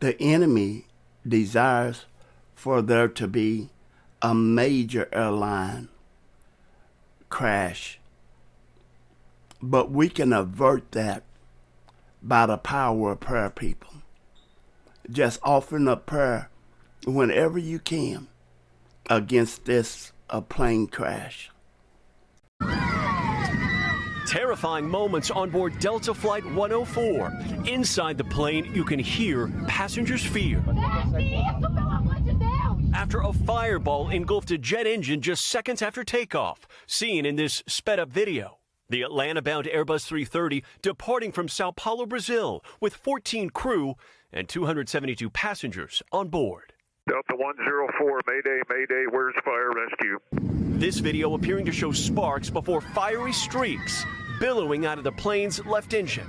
The enemy desires for there to be a major airline crash, but we can avert that by the power of prayer, people. Just offering up prayer whenever you can against this plane crash. Terrifying moments on board Delta Flight 104. Inside the plane, you can hear passengers' fear after a fireball engulfed a jet engine just seconds after takeoff, seen in this sped-up video. The Atlanta-bound Airbus 330 departing from Sao Paulo, Brazil, with 14 crew and 272 passengers on board. Delta 104, Mayday, Mayday, where's fire rescue? This video appearing to show sparks before fiery streaks billowing out of the plane's left engine.